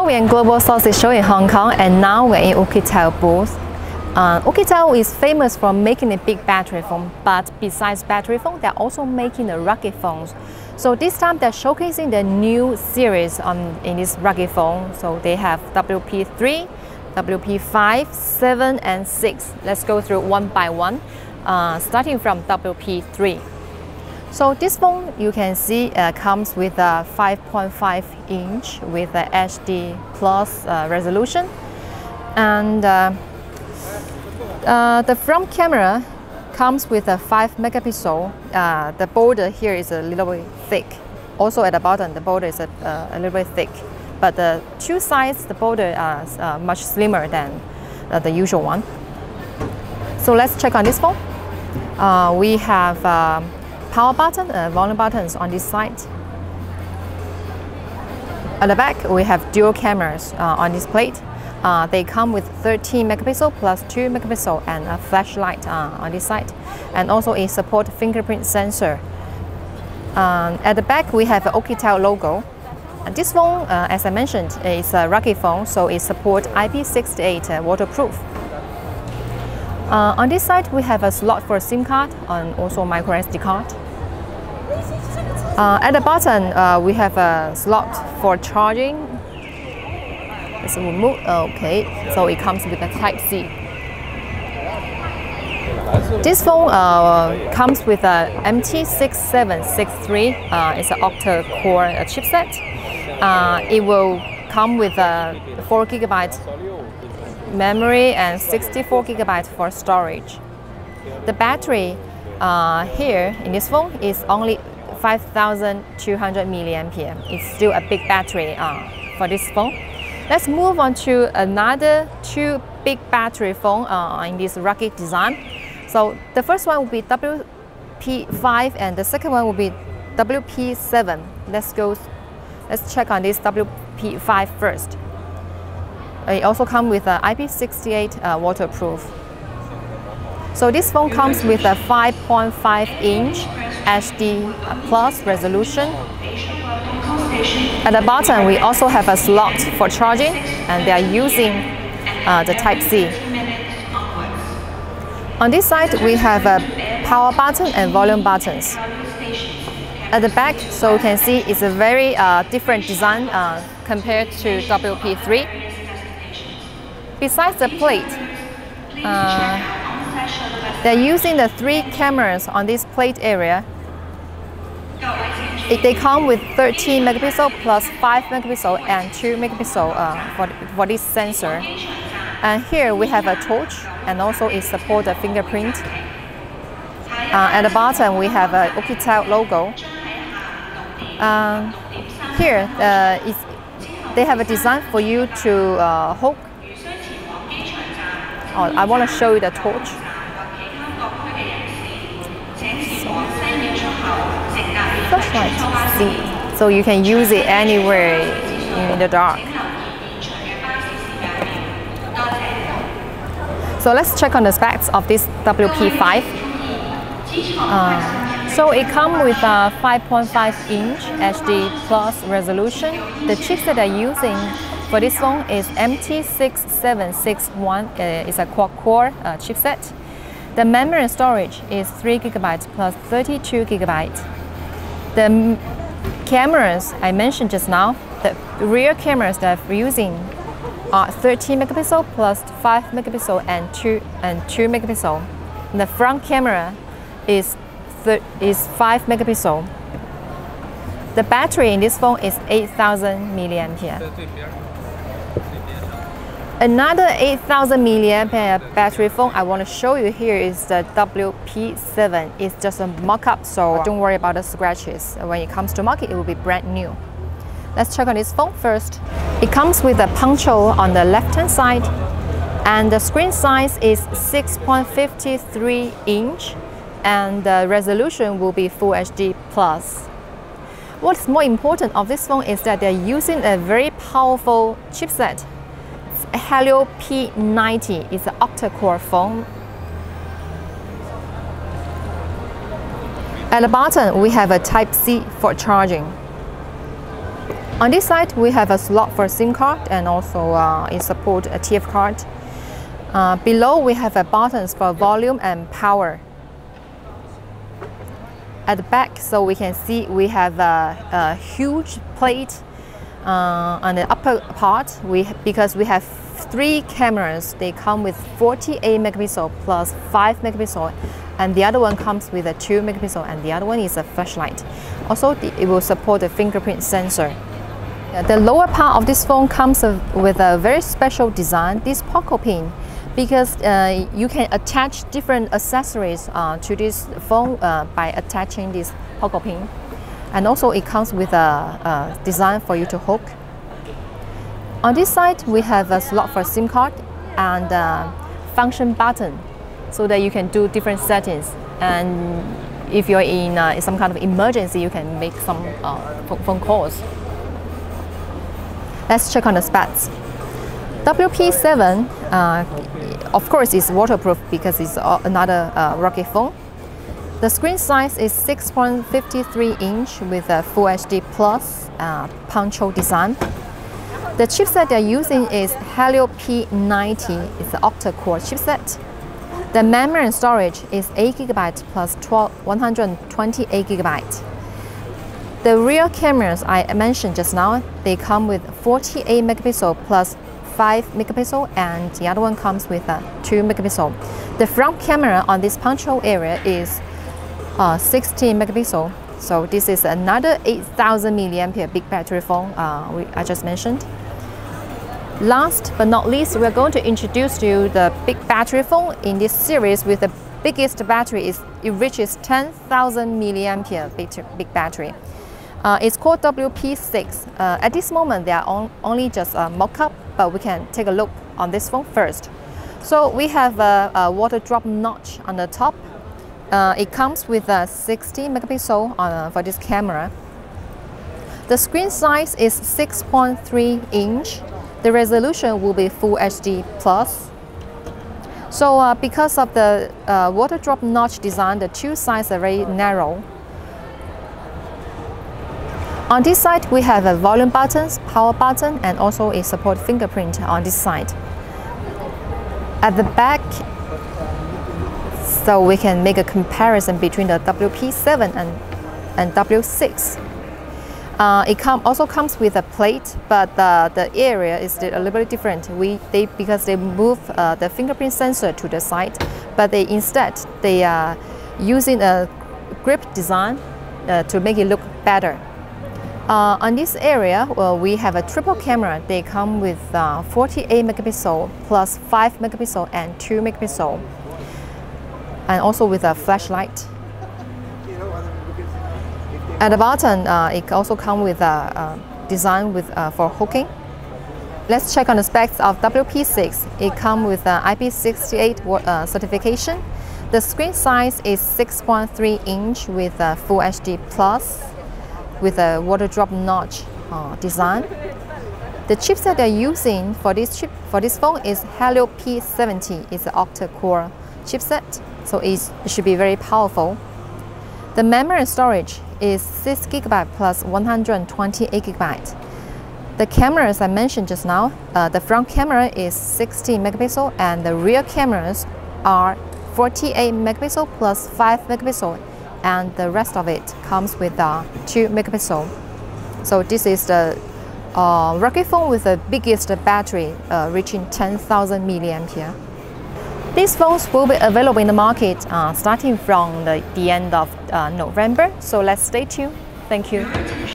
we're in Global Sources Show in Hong Kong, and now we're in Oukitel booth. Oukitel is famous for making a big battery phone, but besides battery phone, they're also making the rugged phones. So this time they're showcasing the new series in this rugged phone. So they have WP3, WP5, 7 and 6. Let's go through one by one, starting from WP3. So this phone, you can see, comes with a 5.5 inch with a HD plus resolution, and the front camera comes with a 5 megapixel. The border here is a little bit thick. Also at the bottom, the border is a little bit thick, but the two sides, the border are much slimmer than the usual one. So let's check on this phone. We have power button, volume buttons on this side. At the back, we have dual cameras on this plate. They come with 13 megapixel plus 2 megapixel and a flashlight on this side, and also a support fingerprint sensor. At the back, we have an Oukitel logo. This phone, as I mentioned, is a rugged phone, so it supports IP68 waterproof. On this side, we have a slot for a SIM card and also micro SD card. At the bottom, we have a slot for charging. Let's remove. Okay, so it comes with a Type-C. This phone comes with a MT6763. It's an octa-core chipset. It will come with a 4 GB memory and 64 GB for storage. The battery here in this phone is only 5,200 milliampere. It's still a big battery for this phone. Let's move on to another two big battery phone in this rugged design. So the first one will be WP5 and the second one will be WP7. Let's check on this WP5 first. It also comes with an IP68 waterproof. So this phone comes with a 5.5 inch HD plus resolution. At the bottom, we also have a slot for charging, and they are using the Type-C. On this side, we have a power button and volume buttons. At the back, so you can see it's a very different design compared to WP3. Besides the plate, they're using the 3 cameras on this plate area. They come with 13 megapixel plus 5 megapixel and 2 megapixel for this sensor. And here we have a torch, and also it supports a fingerprint. At the bottom we have a Oukitel logo. Here they have a design for you to hook. Oh, I want to show you the torch. Flashlight. So you can use it anywhere in the dark. So let's check on the specs of this WP5. So it comes with a 5.5 inch HD plus resolution. The chipset they're using for this phone is MT6761. It's a quad-core chipset. The memory storage is 3 GB plus 32 GB. The cameras I mentioned just now, the rear cameras that I'm using are 13 megapixel plus 5 megapixel and 2 megapixel. And the front camera is 5 megapixel. The battery in this phone is 8,000 milliampere. Another 8,000 milliampere battery phone I want to show you here is the WP7. It's just a mock-up, so don't worry about the scratches. When it comes to market, it will be brand new. Let's check on this phone first. It comes with a punch hole on the left-hand side, and the screen size is 6.53 inch, and the resolution will be Full HD plus. What's more important of this phone is that they're using a very powerful chipset. Helio P90 is an octa-core phone. At the bottom, we have a Type-C for charging. On this side, we have a slot for SIM card and also it supports a TF card. Below, we have buttons for volume and power. At the back, so we can see we have a huge plate on the upper part. Because we have 3 cameras, they come with 48 megapixel plus 5 megapixel, and the other one comes with a 2 megapixel, and the other one is a flashlight. Also, it will support the fingerprint sensor. The lower part of this phone comes with a very special design, this pocket pin, because you can attach different accessories to this phone by attaching this pocket pin. And also it comes with a design for you to hook. On this side, we have a slot for SIM card and function button so that you can do different settings. And if you're in some kind of emergency, you can make some phone calls. Let's check on the specs. WP7, of course, is waterproof because it's another rugged phone. The screen size is 6.53 inch with a Full HD Plus punch hole design. The chipset they're using is Helio P90. It's an octa-core chipset. The memory and storage is 8 GB plus 128 GB. The rear cameras I mentioned just now, they come with 48 megapixel plus 5 megapixel, and the other one comes with 2 megapixel. The front camera on this punch hole area is 16 megapixel. So this is another 8,000 milliampere big battery phone I just mentioned. Last but not least, we're going to introduce to you the big battery phone in this series with the biggest battery. It reaches 10,000 milliampere big battery. It's called WP6. At this moment, they are only just mock-up, but we can take a look on this phone first. So we have a water drop notch on the top. It comes with a 60 megapixel for this camera. The screen size is 6.3 inch. The resolution will be Full HD Plus. So because of the water drop notch design, the two sides are very narrow. On this side, we have a volume buttons, power button, and also a support fingerprint on this side. At the back, so we can make a comparison between the WP7 and W6. It also comes with a plate, but the area is a little bit different. Because they move the fingerprint sensor to the side, but instead they are using a grip design to make it look better. On this area, we have a triple camera. They come with 48 megapixel plus 5 megapixel and 2 megapixel, and also with a flashlight. At the bottom, it also comes with a design for hooking. Let's check on the specs of WP6. It comes with IP68 certification. The screen size is 6.3 inch with a Full HD Plus with a water drop notch design. The chipset they're using for this phone is Helio P70. It's an octa-core chipset, so it should be very powerful. The memory and storage is 6 GB plus 128 GB. The cameras I mentioned just now, the front camera is 60 megapixel and the rear cameras are 48 megapixel plus 5 megapixel, and the rest of it comes with 2 megapixel. So this is the rugged phone with the biggest battery reaching 10,000 milliampere. These phones will be available in the market starting from the end of November, so let's stay tuned. Thank you.